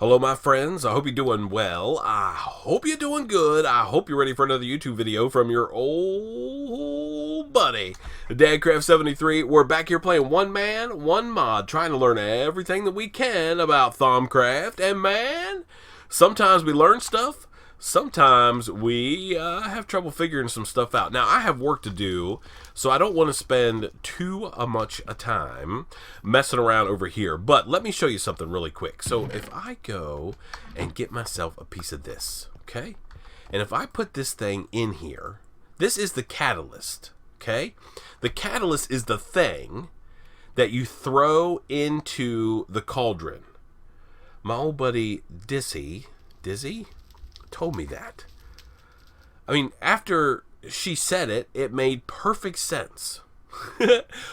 Hello, my friends. I hope you're doing well. I hope you're doing good. I hope you're ready for another YouTube video from your old buddy, Thaumcraft73. We're back here playing one man, one mod, trying to learn everything that we can about Thaumcraft. And man, sometimes we learn stuff. Sometimes we have trouble figuring some stuff out. Now, I have work to do, so I don't want to spend too much time messing around over here. But let me show you something really quick. So if I go and get myself a piece of this, okay? And if I put this thing in here, this is the catalyst, okay? The catalyst is the thing that you throw into the cauldron. My old buddy Dizzy told me that. I mean, after she said it, it made perfect sense.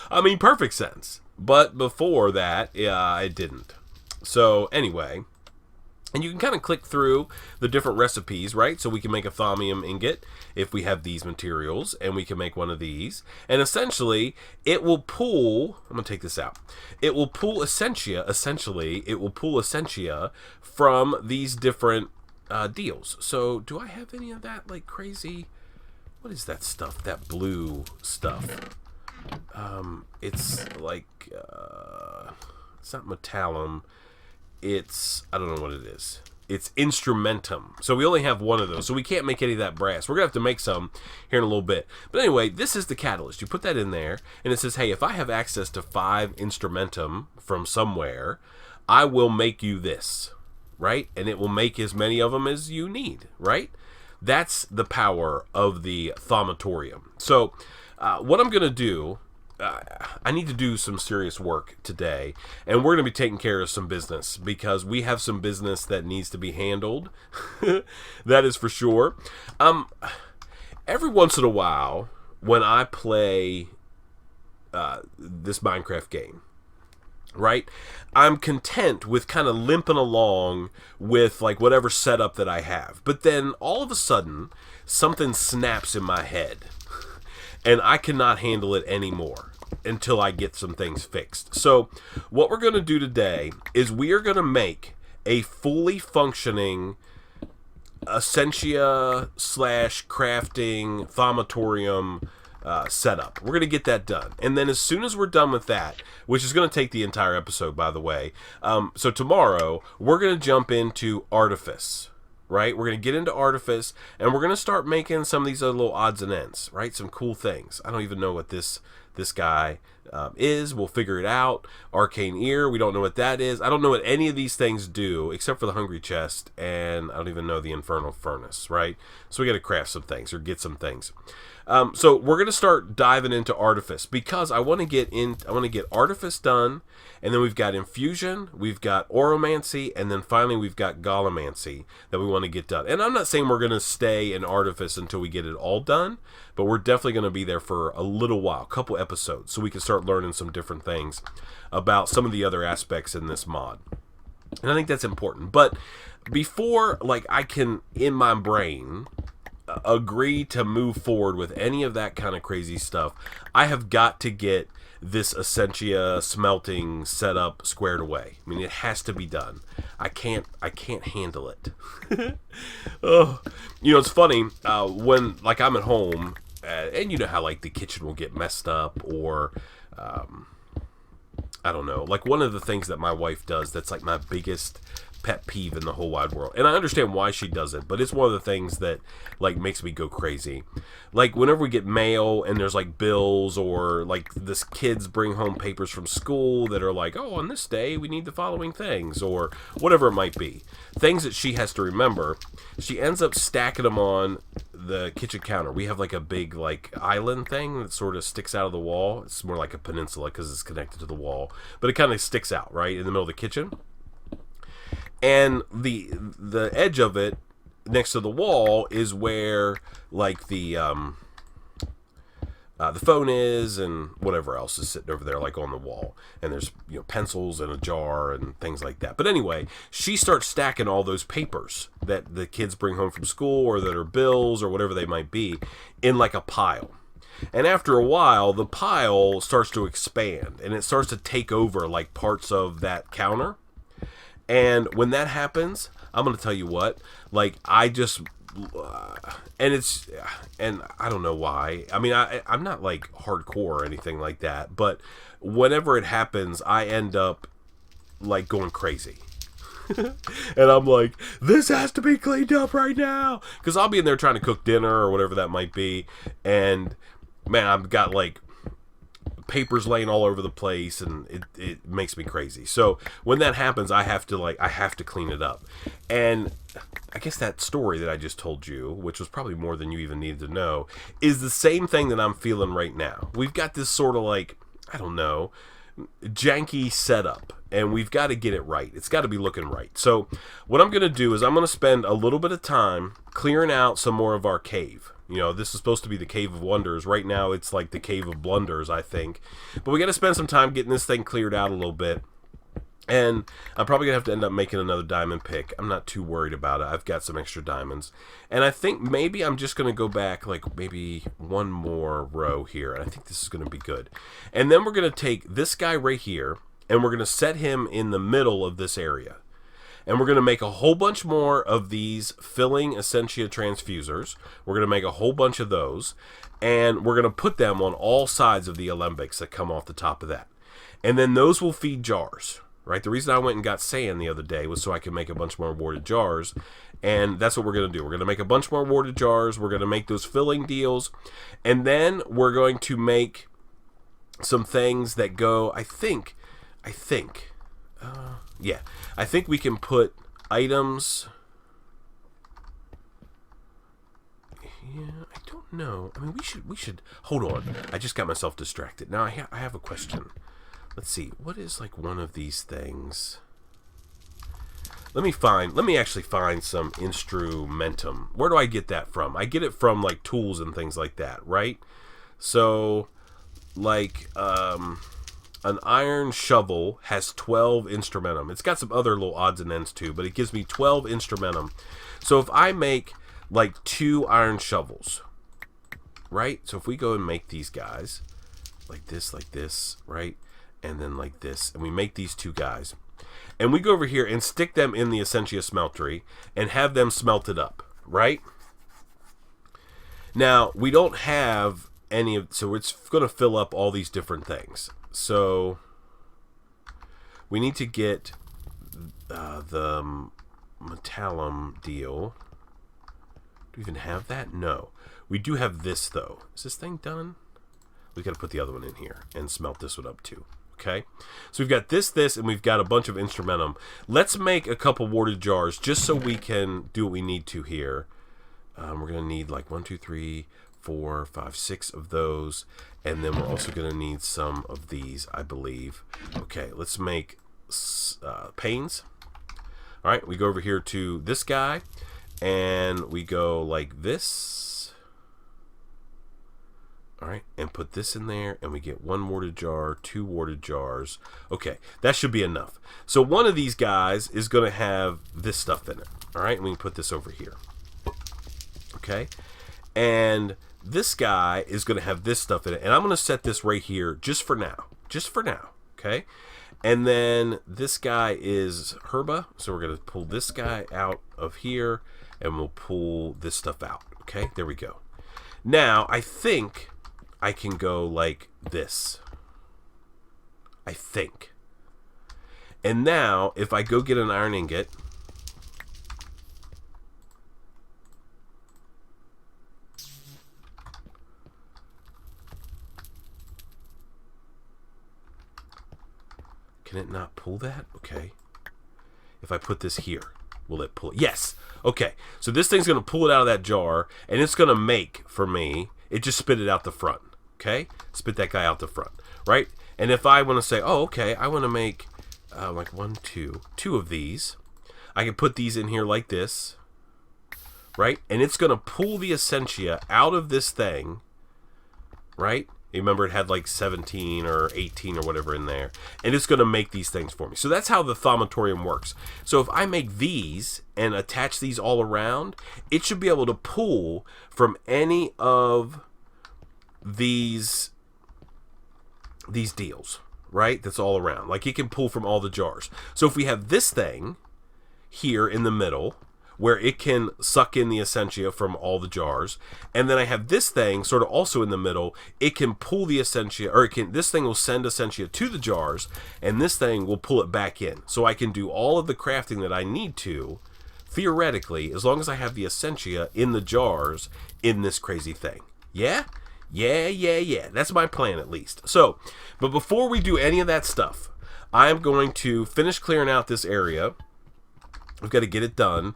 I mean, perfect sense. But before that, it didn't. So anyway, and you can kind of click through the different recipes, right? So we can make a thaumium ingot if we have these materials, and we can make one of these. And essentially, it will pull, I'm going to take this out. It will pull Essentia, it will pull Essentia from these different deals. So do I have any of that like crazy, what is that stuff, that blue stuff? It's like it's not metallum, it's, I don't know what it is, it's instrumentum. So we only have one of those, so we can't make any of that brass. We're gonna have to make some here in a little bit. But anyway, this is the catalyst. You put that in there and it says, hey, if I have access to 5 instrumentum from somewhere, I will make you this, right? And it will make as many of them as you need, right? That's the power of the thaumatorium. So what I'm going to do, I need to do some serious work today, and we're going to be taking care of some business because we have some business that needs to be handled. That is for sure. Every once in a while, when I play this Minecraft game, right, I'm content with kind of limping along with like whatever setup that I have. But then all of a sudden, something snaps in my head and I cannot handle it anymore until I get some things fixed. So what we're going to do today is we are going to make a fully functioning Essentia / crafting thaumatorium setup. We're going to get that done. And then as soon as we're done with that, which is going to take the entire episode, by the way, so tomorrow we're going to jump into Artifice, right? We're going to get into Artifice, and we're going to start making some of these other little odds and ends, right? Some cool things. I don't even know what this guy is. We'll figure it out. Arcane Ear, we don't know what that is. I don't know what any of these things do, except for the Hungry Chest, and I don't even know the Infernal Furnace, right? So we got to craft some things, or get some things. So we're going to start diving into Artifice because I want to get Artifice done, and then we've got Infusion, we've got Oromancy, and then finally we've got Golomancy that we want to get done. And I'm not saying we're going to stay in Artifice until we get it all done, but we're definitely going to be there for a little while, a couple episodes, so we can start learning some different things about some of the other aspects in this mod. And I think that's important. But before like I can, in my brain, agree to move forward with any of that kind of crazy stuff, I have got to get this Essentia smelting setup squared away. I mean, it has to be done. I can't handle it. Oh, you know, it's funny when like I'm at home, and you know how like the kitchen will get messed up, or I don't know, like one of the things that my wife does that's like my biggest pet peeve in the whole wide world, and I understand why she does it, but it's one of the things that like makes me go crazy. Like whenever we get mail and there's like bills, or like this kids bring home papers from school that are like, oh, on this day we need the following things, or whatever it might be, things that she has to remember, she ends up stacking them on the kitchen counter. We have like a big like island thing that sort of sticks out of the wall. It's more like a peninsula because it's connected to the wall, but it kind of sticks out right in the middle of the kitchen. And the edge of it next to the wall is where like the phone is, and whatever else is sitting over there like on the wall, and there's, you know, pencils and a jar and things like that. But anyway, she starts stacking all those papers that the kids bring home from school, or that are bills or whatever they might be, in like a pile. And after a while, the pile starts to expand, and it starts to take over like parts of that counter. And when that happens, I'm going to tell you what, like, I just, and I don't know why. I mean, I'm not like hardcore or anything like that, but whenever it happens, I end up like going crazy. And I'm like, this has to be cleaned up right now, because I'll be in there trying to cook dinner or whatever that might be, and man, I've got like papers laying all over the place, and it makes me crazy. So when that happens, I have to clean it up. And I guess that story that I just told you, which was probably more than you even needed to know, is the same thing that I'm feeling right now. We've got this sort of like, I don't know, janky setup, and we've got to get it right. It's got to be looking right. So what I'm going to do is I'm going to spend a little bit of time clearing out some more of our cave. You know, this is supposed to be the Cave of Wonders. Right now it's like the Cave of Blunders, I think. But we got to spend some time getting this thing cleared out a little bit. And I'm probably going to have to end up making another diamond pick. I'm not too worried about it. I've got some extra diamonds. And I think maybe I'm just going to go back like maybe one more row here. And I think this is going to be good. And then we're going to take this guy right here, and we're going to set him in the middle of this area. And we're going to make a whole bunch more of these filling Essentia transfusers. We're going to make a whole bunch of those. And we're going to put them on all sides of the alembics that come off the top of that. And then those will feed jars. Right? The reason I went and got sand the other day was so I could make a bunch more warded jars. And that's what we're going to do. We're going to make a bunch more warded jars. We're going to make those filling deals. And then we're going to make some things that go, I think we can put items. Yeah, I don't know. I mean, we should hold on. I just got myself distracted. Now I have a question. Let's see. What is like one of these things? Let me actually find some instrumentum. Where do I get that from? I get it from like tools and things like that, right? So like an iron shovel has 12 instrumentum. It's got some other little odds and ends too, but it gives me 12 instrumentum. So if I make like 2 iron shovels, right? So if we go and make these guys like this, right? And then like this, and we make these 2 guys, and we go over here and stick them in the Essentia smeltery and have them smelted up, right? Now we don't have any of, so it's going to fill up all these different things. So we need to get the metallum deal. Do we even have that? No. We do have this though. Is this thing done? We got to put the other one in here and smelt this one up too. Okay, so we've got this, and we've got a bunch of instrumentum. Let's make a couple warded jars just so we can do what we need to here. We're going to need like 1, 2, 3, 4, 5, 6 of those. And then we're also going to need some of these, I believe. Okay, let's make panes. All right, we go over here to this guy, and we go like this. All right, and put this in there, and we get 1 warded jar, 2 warded jars. Okay, that should be enough. So one of these guys is going to have this stuff in it. All right, and we can put this over here. Okay, and this guy is going to have this stuff in it, and I'm going to set this right here just for now. Just for now, okay? And then this guy is Herba, so we're going to pull this guy out of here, and we'll pull this stuff out. Okay, there we go. Now, I think I can go like this. I think. And now, if I go get an iron ingot, can it not pull that? Okay. If I put this here, will it pull it? Yes. Okay. So this thing's going to pull it out of that jar, and it's going to make, for me, it just spit it out the front. Okay? Spit that guy out the front. Right? And if I want to say, oh, okay, I want to make like 1, 2 of these. I can put these in here like this. Right? And it's going to pull the Essentia out of this thing. Right? You remember it had like 17 or 18 or whatever in there. And it's going to make these things for me. So that's how the Thaumatorium works. So if I make these and attach these all around, it should be able to pull from any of these deals. right? That's all around. Like it can pull from all the jars. So if we have this thing here in the middle, where it can suck in the Essentia from all the jars, and then I have this thing sort of also in the middle. It can pull the Essentia, or this thing will send Essentia to the jars, and this thing will pull it back in. So I can do all of the crafting that I need to, theoretically, as long as I have the Essentia in the jars in this crazy thing. Yeah? Yeah. That's my plan, at least. So, but before we do any of that stuff, I'm going to finish clearing out this area. We've got to get it done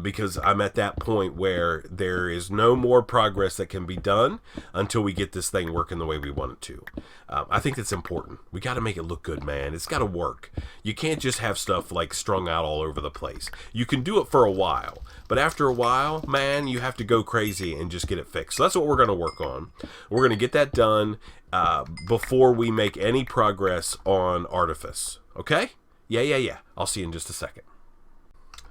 because I'm at that point where there is no more progress that can be done until we get this thing working the way we want it to. I think that's important. We got to make it look good, man. It's got to work. You can't just have stuff like strung out all over the place. You can do it for a while, but after a while, man, you have to go crazy and just get it fixed. So that's what we're going to work on. We're going to get that done before we make any progress on Artifice. Okay? Yeah. I'll see you in just a second.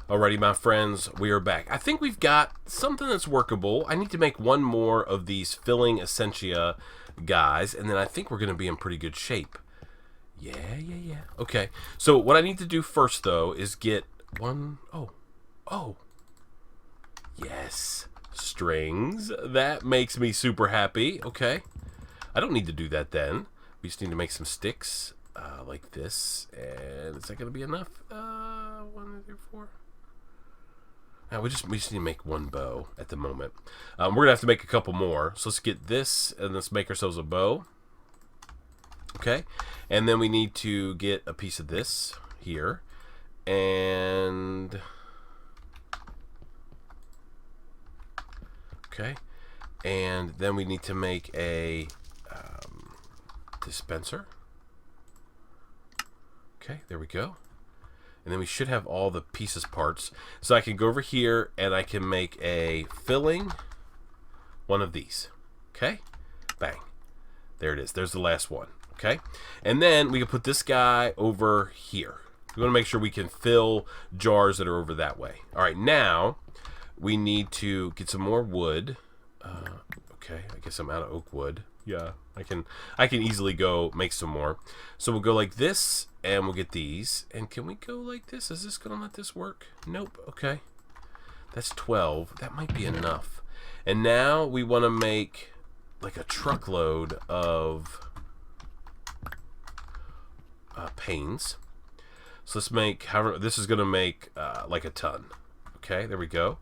Alrighty, my friends, we are back. I think we've got something that's workable. I need to make one more of these filling Essentia guys, and then I think we're going to be in pretty good shape. Yeah. Okay, so what I need to do first, though, is get one... Oh. Yes. Strings. That makes me super happy. Okay. I don't need to do that then. We just need to make some sticks like this. And is that going to be enough? 1, 2, 3, 4... Now we just need to make one bow at the moment. We're going to have to make a couple more. So let's get this and let's make ourselves a bow. Okay. And then we need to get a piece of this here. And... Okay. And then we need to make a dispenser. Okay, there we go. And then we should have all the pieces parts. So I can go over here and I can make a filling one of these. Okay? Bang. There it is. There's the last one. Okay? And then we can put this guy over here. We want to make sure we can fill jars that are over that way. Alright, now we need to get some more wood. Okay, I guess I'm out of oak wood. Yeah, I can easily go make some more. So we'll go like this, and we'll get these. And can we go like this? Is this going to let this work? Nope. Okay. That's 12. That might be enough. And now we want to make like a truckload of panes. So let's make, however, this is going to make like a ton. Okay, there we go.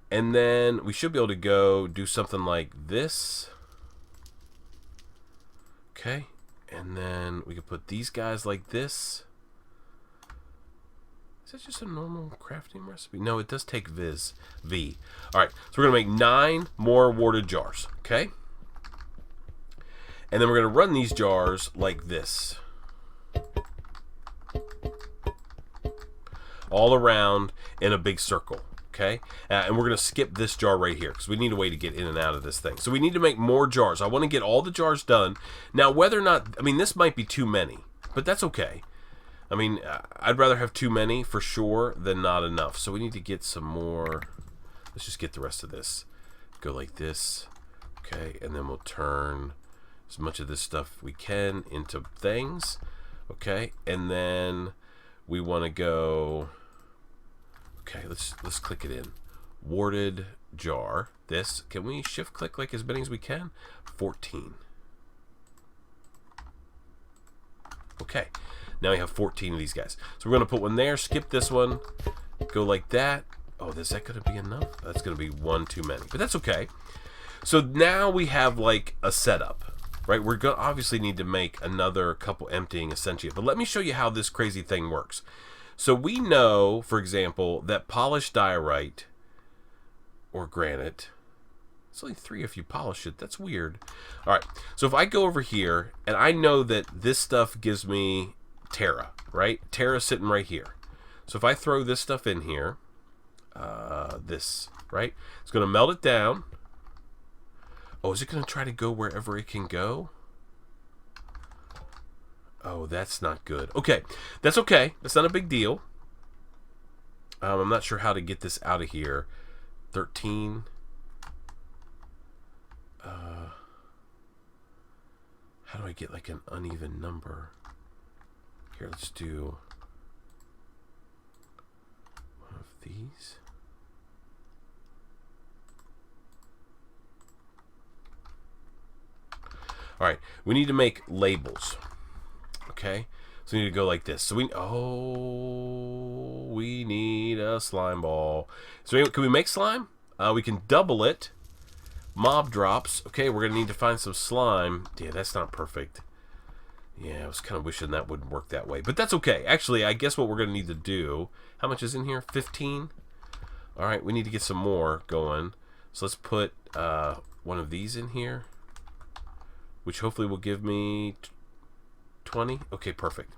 And then we should be able to go do something like this. Okay, and then we can put these guys like this. Is that just a normal crafting recipe? No, it does take V. Alright, so we're going to make 9 more warded jars. Okay? And then we're going to run these jars like this. All around in a big circle. Okay, and we're going to skip this jar right here because we need a way to get in and out of this thing. So we need to make more jars. I want to get all the jars done. Now, whether or not, I mean, this might be too many, but that's okay. I mean, I'd rather have too many for sure than not enough. So we need to get some more. Let's just get the rest of this. Go like this. Okay, and then we'll turn as much of this stuff we can into things. Okay, and then we want to go... Okay, let's click it in. Warded jar. This. Can we shift click like as many as we can? 14. Okay. Now we have 14 of these guys. So we're going to put one there, skip this one, go like that. Oh, is that going to be enough? That's going to be one too many. But that's okay. So now we have like a setup, right? We're going to obviously need to make another couple emptying Essentia. But let me show you how this crazy thing works. So we know, for example, that polished diorite or granite, it's only 3 if you polish it. That's weird. All right, so if I go over here, and I know that this stuff gives me Terra, right? Terra's sitting right here. So if I throw this stuff in here, this, right? It's going to melt it down. Oh, is it going to try to go wherever it can go? Oh, that's not good. Okay, that's okay. That's not a big deal. I'm not sure how to get this out of here. 13. How do I get like an uneven number? Here, let's do one of these. All right, we need to make labels. Okay, so we need to go like this. So we need a slime ball. So can we make slime? We can double it. Mob drops. Okay, we're gonna need to find some slime. Yeah, that's not perfect. Yeah, I was kind of wishing that wouldn't work that way, but that's okay. Actually, I guess what we're gonna need to do. How much is in here? 15. All right, we need to get some more going. So let's put one of these in here, which hopefully will give me 20. Okay, perfect.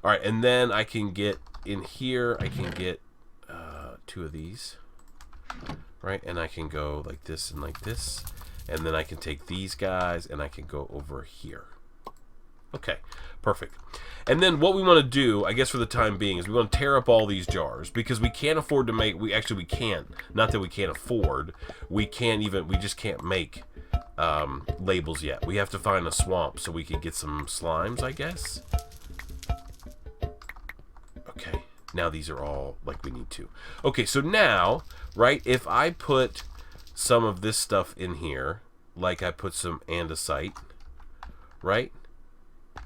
All right, and then I can get in here. I can get 2 of these, right? And I can go like this and like this, and then I can take these guys and I can go over here. Okay, perfect. And then what we want to do, I guess for the time being, is we want to tear up all these jars because we can't afford to make. We can't. Not that we can't afford. We just can't make labels yet. We have to find a swamp so we can get some slimes, I guess. Okay, now these are all like we need to. Okay, so now, right, if I put some of this stuff in here, like I put some andesite, right,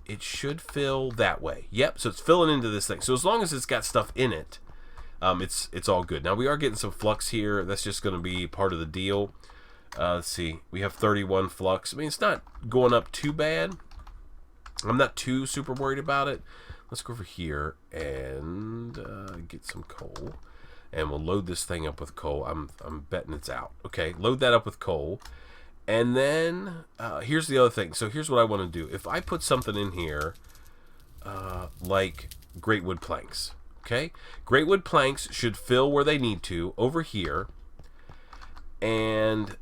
it should fill that way. Yep, so it's filling into this thing. So as long as it's got stuff in it, it's all good. Now we are getting some flux here. That's just going to be part of the deal. Let's see. We have 31 flux. I mean, it's not going up too bad. I'm not too super worried about it. Let's go over here and get some coal. And we'll load this thing up with coal. I'm betting it's out. Okay, load that up with coal. And then here's the other thing. So here's what I want to do. If I put something in here like great wood planks. Okay, great wood planks should fill where they need to over here. And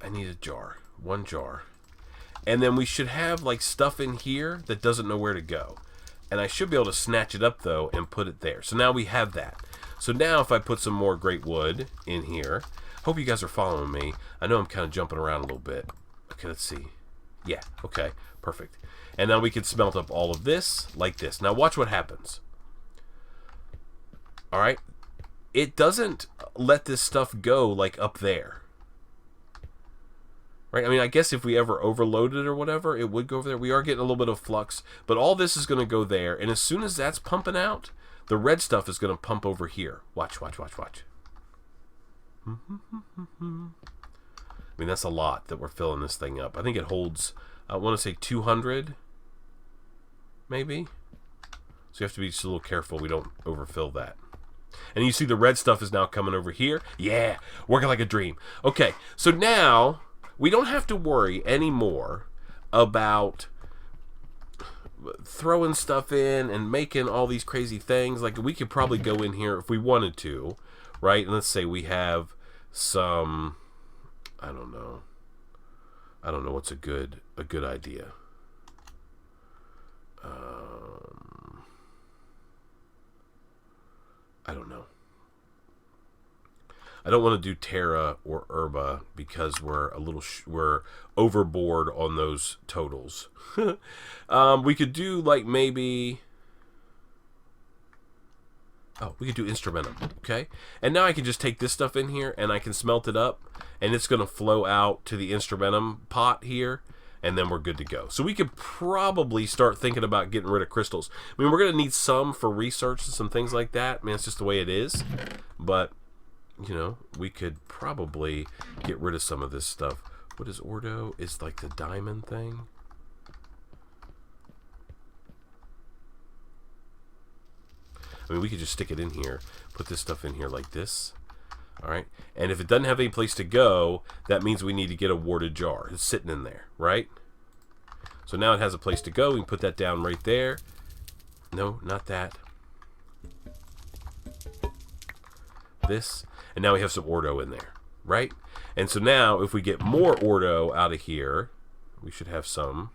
I need a jar, 1 jar. And then we should have like stuff in here that doesn't know where to go. And I should be able to snatch it up though and put it there. So now we have that. So now if I put some more great wood in here, hope you guys are following me. I know I'm kind of jumping around a little bit. Okay, let's see. Yeah, okay, perfect. And now we can smelt up all of this like this. Now watch what happens. All right, it doesn't let this stuff go like up there. Right? I mean, I guess if we ever overloaded or whatever, it would go over there. We are getting a little bit of flux, but all this is going to go there. And as soon as that's pumping out, the red stuff is going to pump over here. Watch, watch, watch, watch. I mean, that's a lot that we're filling this thing up. I think it holds, I want to say 200, maybe. So you have to be just a little careful we don't overfill that. And you see the red stuff is now coming over here. Yeah, working like a dream. Okay, so now we don't have to worry anymore about throwing stuff in and making all these crazy things. Like, we could probably go in here if we wanted to, right? And let's say we have some, I don't know what's a good idea. I don't know. I don't want to do Terra or Herba because we're we're overboard on those totals. We could do like maybe. Oh, we could do Instrumentum, okay? And now I can just take this stuff in here and I can smelt it up, and it's going to flow out to the Instrumentum pot here, and then we're good to go. So we could probably start thinking about getting rid of crystals. I mean, we're going to need some for research and some things like that. I mean, it's just the way it is. But, you know, we could probably get rid of some of this stuff. What is Ordo? Is like the diamond thing? I mean, we could just stick it in here, put this stuff in here like this, all right? And if it doesn't have any place to go, that means we need to get a warded jar. It's sitting in there, right? So now it has a place to go. We can put that down right there. No, not that. This. And now we have some Ordo in there, right? And so now if we get more Ordo out of here, we should have some.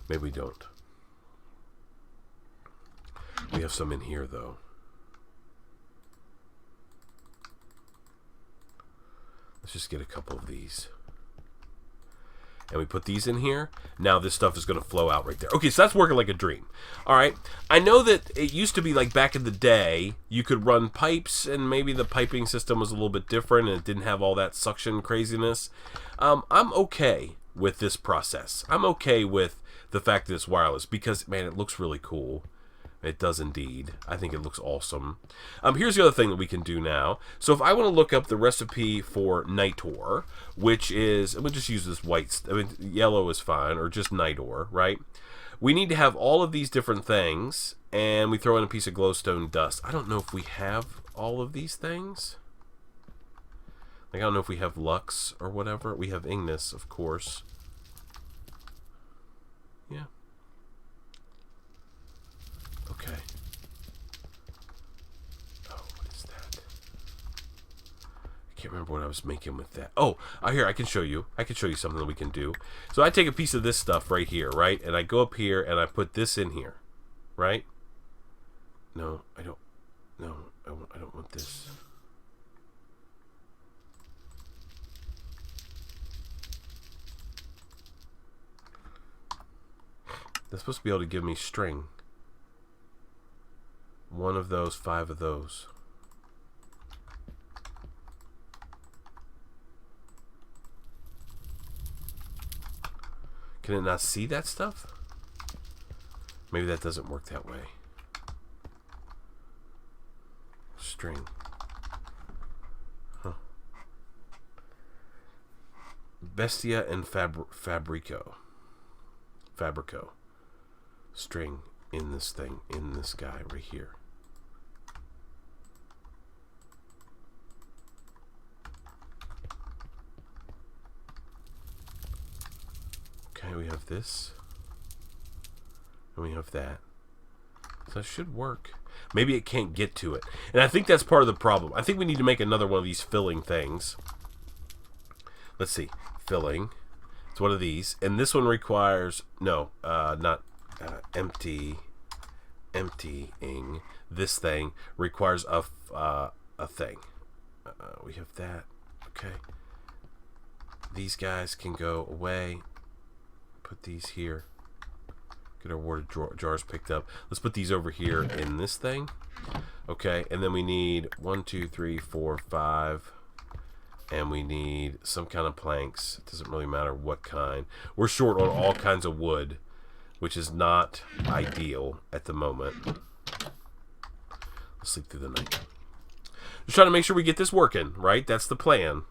Maybe we don't. We have some in here, though. just get a couple of these. And we put these in here. Now this stuff is going to flow out right there. Okay, so that's working like a dream. All right. I know that it used to be like back in the day, you could run pipes, and maybe the piping system was a little bit different, and it didn't have all that suction craziness. I'm okay with this process. I'm okay with the fact that it's wireless because, man, it looks really cool. It does indeed. I think it looks awesome. Here's the other thing that we can do now. So if I want to look up the recipe for Nitor, which is, we'll just use this white, I mean, yellow is fine, or just Nitor, right? We need to have all of these different things, and we throw in a piece of glowstone dust. I don't know if we have all of these things. Like, I don't know if we have Lux or whatever. We have Ignis, of course. Yeah. Okay. Oh, what is that? I can't remember what I was making with that. Oh, here, I can show you. I can show you something that we can do. So I take a piece of this stuff right here, right? And I go up here and I put this in here, right? No, I don't. No, I don't want this. That's supposed to be able to give me string. 1 of those, 5 of those. Can it not see that stuff? Maybe that doesn't work that way. String. Huh. Bestia and Fabrico. String in this thing, in this guy right here. Okay, we have this. And we have that. So it should work. Maybe it can't get to it. And I think that's part of the problem. I think we need to make another one of these filling things. Let's see. Filling. It's one of these. And this one requires... No, not emptying. This thing requires a thing. We have that. Okay. These guys can go away. Put these here. Get our water jars picked up. Let's put these over here in this thing. Okay, and then we need 1, 2, 3, 4, 5. And we need some kind of planks. It doesn't really matter what kind. We're short on all kinds of wood, which is not ideal at the moment. Let's sleep through the night. Just trying to make sure we get this working, right? That's the plan.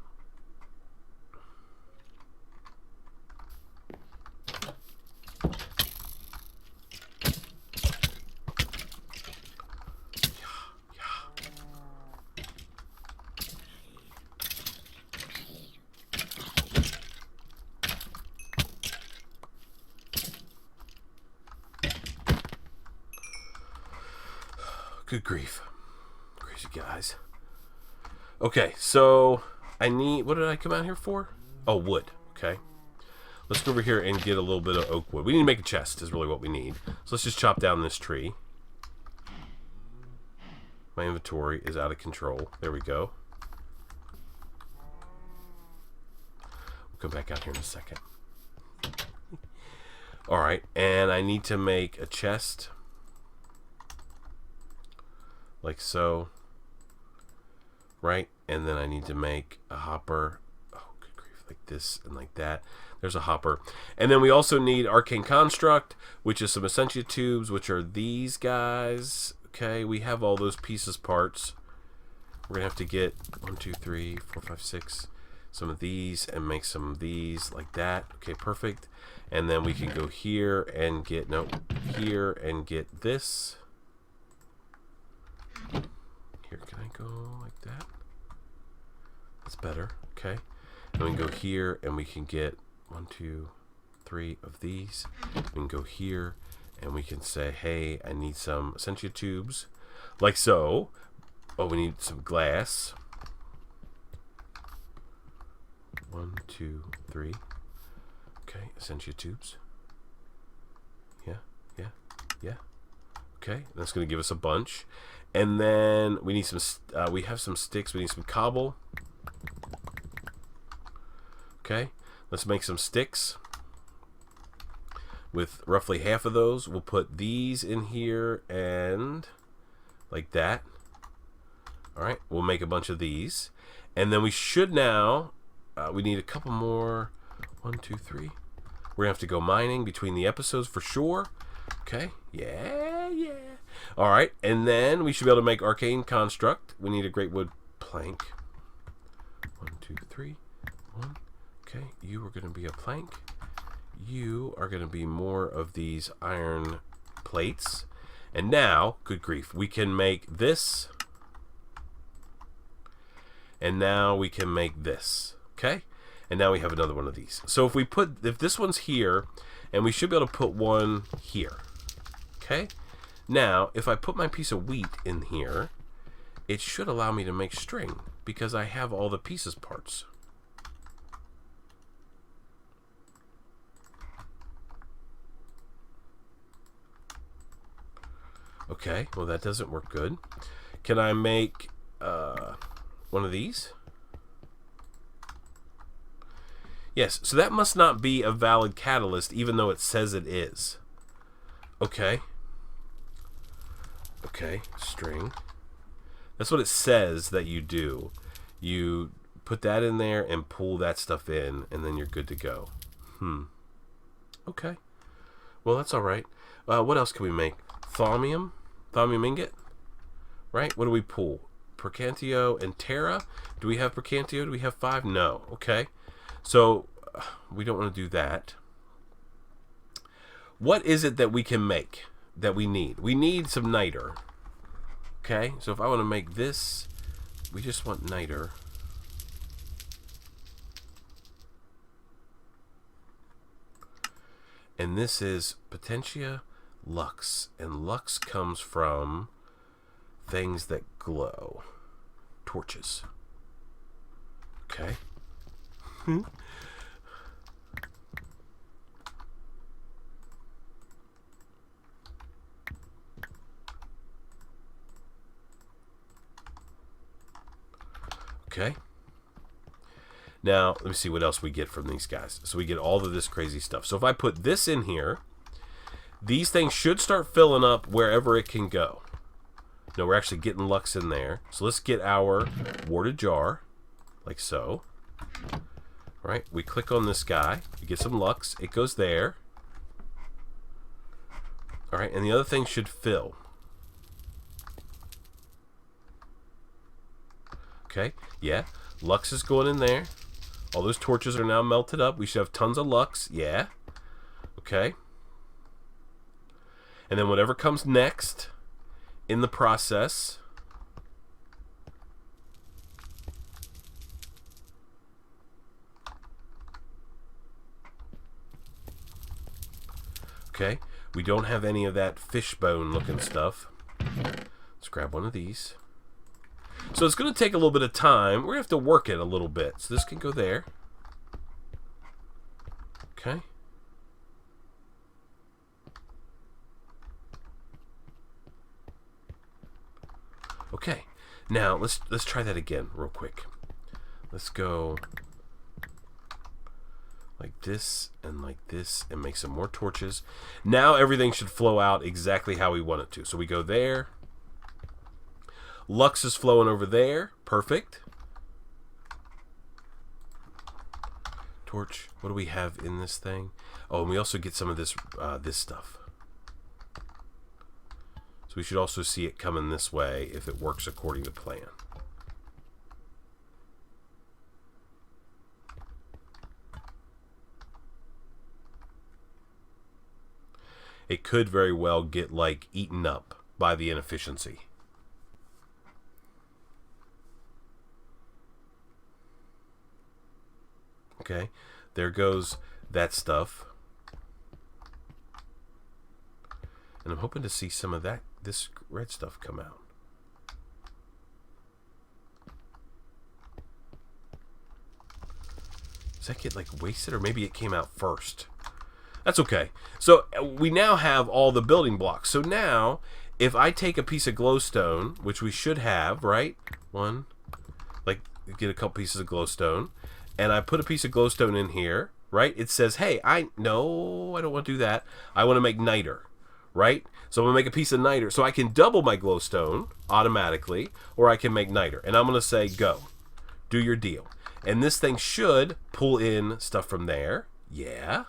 Good grief. Crazy guys. Okay, so I need... What did I come out here for? Oh, wood. Okay. Let's go over here and get a little bit of oak wood. We need to make a chest is really what we need. So let's just chop down this tree. My inventory is out of control. There we go. We'll come back out here in a second. Alright, and I need to make a chest. Like so. Right? And then I need to make a hopper. Oh, good grief. Like this and like that. There's a hopper. And then we also need Arcane Construct, which is some Essentia tubes, which are these guys. Okay, we have all those pieces parts. We're going to have to get 1, 2, 3, 4, 5, 6. Some of these and make some of these like that. Okay, perfect. And then we can go here and get, no, here and get this. Here, can I go like that? That's better. Okay. And we can go here and we can get 1, 2, 3 of these. We can go here and we can say, hey, I need some Essentia tubes. Like so. Oh, we need some glass. 1, 2, 3. Okay, Essentia tubes. Yeah. Okay, that's going to give us a bunch. And then we need some, we have some sticks. We need some cobble. Okay, let's make some sticks. With roughly half of those, we'll put these in here and like that. Alright, we'll make a bunch of these. And then we should now, we need a couple more. 1, 2, 3. We're going to have to go mining between the episodes for sure. Okay, yeah. Alright, and then we should be able to make Arcane Construct. We need a great wood plank. 1, 2, 3. 1. Okay, you are going to be a plank. You are going to be more of these iron plates. And now, good grief, we can make this. And now we can make this. Okay? And now we have another one of these. So if this one's here, and we should be able to put one here. Okay? Now, if I put my piece of wheat in here, it should allow me to make string because I have all the pieces parts. Okay, well that doesn't work good. Can I make one of these? Yes, so that must not be a valid catalyst even though it says it is. Okay. Okay, string. That's what it says that you do. You put that in there and pull that stuff in and then you're good to go. Okay. Well, that's alright. What else can we make? Thaumium ingot, right? What do we pull? Percantio and Terra. Do we have Percantio? Do we have 5? No. Okay. So we don't want to do that. What is it that we can make that we need? We need some niter. Okay. So if I want to make this, we just want niter. And this is Potentia Lux, and Lux comes from things that glow. Torches. Okay. Okay. Now, let me see what else we get from these guys. So we get all of this crazy stuff. So if I put this in here, these things should start filling up wherever it can go. No, we're actually getting Lux in there. So let's get our warded jar, like so. All right, we click on this guy. We get some Lux. It goes there. All right, and the other thing should fill. Okay, yeah. Lux is going in there. All those torches are now melted up. We should have tons of Lux. Yeah. Okay. And then whatever comes next in the process. Okay. We don't have any of that fishbone looking stuff. Let's grab one of these. So it's going to take a little bit of time. We're going to have to work it a little bit. So this can go there. Okay. Okay. Now let's try that again real quick. Let's go like this and make some more torches. Now everything should flow out exactly how we want it to. So we go there. Lux is flowing over there. Perfect. Torch. What do we have in this thing? Oh, and we also get some of this this stuff. So we should also see it coming this way if it works according to plan. It could very well get like eaten up by the inefficiency. Okay, there goes that stuff. And I'm hoping to see some of this red stuff come out. Does that get like wasted, or maybe it came out first? That's okay. So we now have all the building blocks. So now, if I take a piece of glowstone, which we should have, right? One, like get a couple pieces of glowstone. and I put a piece of glowstone in here, right? It says, hey, I don't want to do that. I want to make niter, right? So I'm going to make a piece of niter. So I can double my glowstone automatically, or I can make niter. And I'm going to say, go. Do your deal. And this thing should pull in stuff from there. Yeah.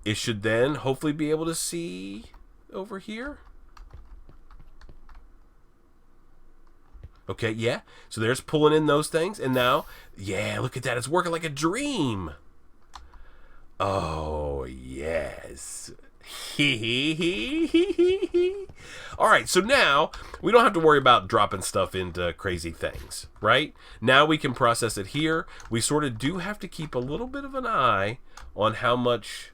It should then hopefully be able to see over here. Okay, yeah. So there's pulling in those things. And now, yeah, look at that. It's working like a dream. Oh, yes. All right, so now we don't have to worry about dropping stuff into crazy things, right? Now we can process it here. We sort of do have to keep a little bit of an eye on how much.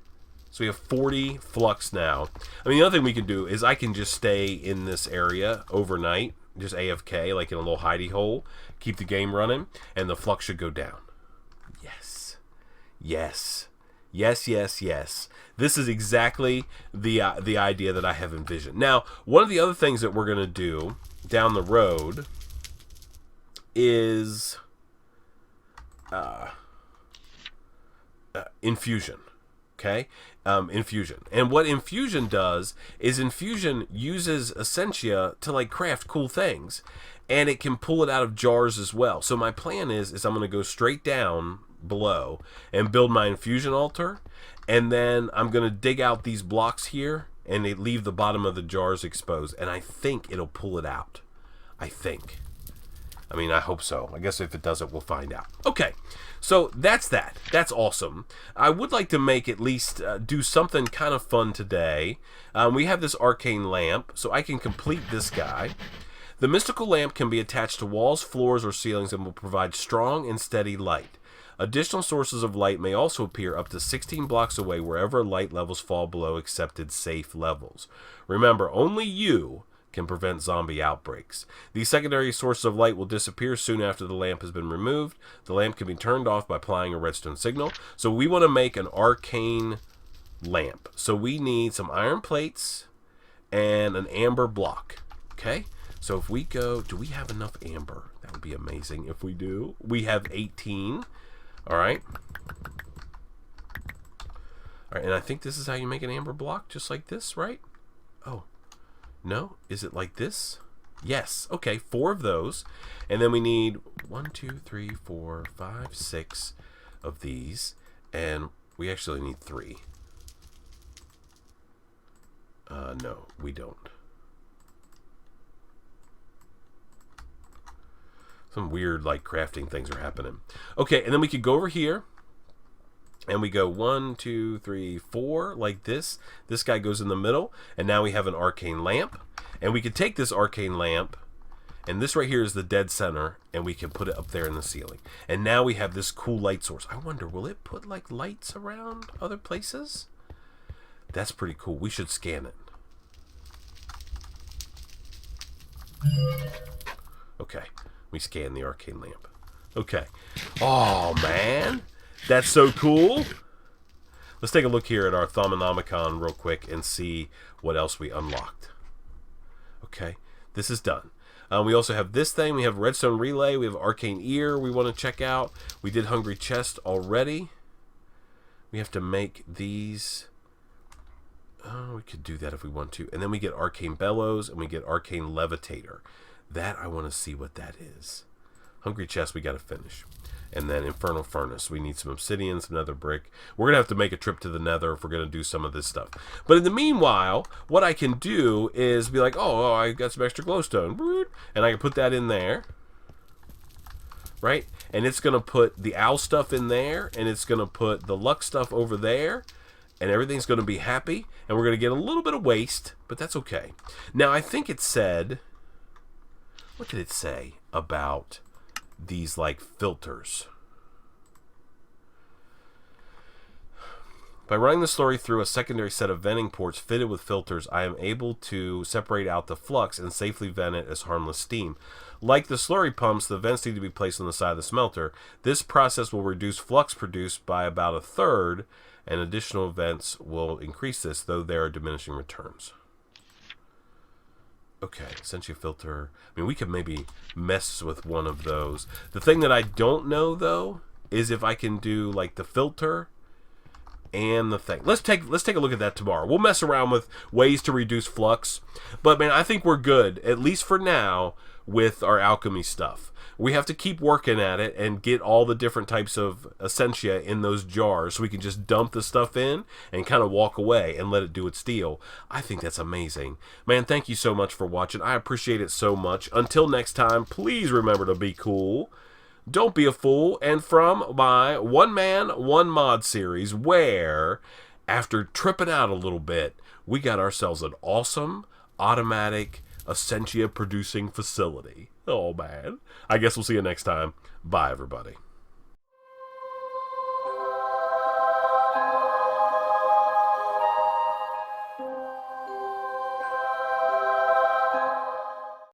So we have 40 flux now. I mean, the other thing we can do is I can just stay in this area overnight, just AFK, like in a little hidey hole, keep the game running, and the flux should go down. Yes. Yes. Yes, yes, yes. This is exactly the idea that I have envisioned. Now, one of the other things that we're going to do down the road is infusion. Okay? Infusion. And what infusion does is infusion uses Essentia to like craft cool things. And it can pull it out of jars as well. So my plan is I'm going to go straight down below and build my infusion altar, and then I'm going to dig out these blocks here and they leave the bottom of the jars exposed, and I think it'll pull it out. I think. I mean, I hope so. I guess if it doesn't, we'll find out. Okay, so that's that. That's awesome. I would like to make at least do something kind of fun today. We have this Arcane Lamp, so I can complete this guy. The mystical lamp can be attached to walls, floors, or ceilings and will provide strong and steady light. Additional sources of light may also appear up to 16 blocks away wherever light levels fall below accepted safe levels. Remember, only you can prevent zombie outbreaks. These secondary sources of light will disappear soon after the lamp has been removed. The lamp can be turned off by applying a redstone signal. So we want to make an arcane lamp. So we need some iron plates and an amber block. Okay? So if we go, do we have enough amber? That would be amazing if we do. We have 18. All right. All right, and I think this is how you make an amber block, just like this, right? Oh, no? Is it like this? Yes. Okay, 4 of those. And then we need 1, 2, 3, 4, 5, 6 of these. And we actually need 3. No, we don't. Some weird, like, crafting things are happening. Okay, and then we could go over here. And we go 1, 2, 3, 4, like this. This guy goes in the middle. And now we have an arcane lamp. And we could take this arcane lamp. And this right here is the dead center. And we can put it up there in the ceiling. And now we have this cool light source. I wonder, will it put, like, lights around other places? That's pretty cool. We should scan it. Okay. We scan the arcane lamp. Okay. Oh, man. That's so cool. Let's take a look here at our Thaumonomicon real quick and see what else we unlocked. Okay. This is done. We also have this thing. We have redstone relay. We have arcane ear we want to check out. We did hungry chest already. We have to make these. Oh, we could do that if we want to. And then we get arcane bellows and we get arcane levitator. That, I want to see what that is. Hungry chest, we got to finish. And then infernal furnace. We need some obsidian, some nether brick. We're going to have to make a trip to the nether if we're going to do some of this stuff. But in the meanwhile, what I can do is be like, oh, I got some extra glowstone. And I can put that in there. Right? And it's going to put the owl stuff in there. And it's going to put the luck stuff over there. And everything's going to be happy. And we're going to get a little bit of waste. But that's okay. Now, I think it said... What did it say about these, like, filters? By running the slurry through a secondary set of venting ports fitted with filters, I am able to separate out the flux and safely vent it as harmless steam. Like the slurry pumps, the vents need to be placed on the side of the smelter. This process will reduce flux produced by about 1/3, and additional vents will increase this, though there are diminishing returns. Okay, Essentia filter. I mean, we could maybe mess with one of those. The thing that I don't know, though, is if I can do like the filter and the thing. Let's take a look at that tomorrow. We'll mess around with ways to reduce flux, but man, I think we're good, at least for now, with our alchemy stuff. We have to keep working at it and get all the different types of Essentia in those jars so we can just dump the stuff in and kind of walk away and let it do its deal. I think that's amazing. Man, thank you so much for watching. I appreciate it so much. Until next time, please remember to be cool. Don't be a fool. And from my One Man, One Mod series, where, after tripping out a little bit, we got ourselves an awesome, automatic Essentia producing facility. Oh, man. I guess we'll see you next time. Bye, everybody.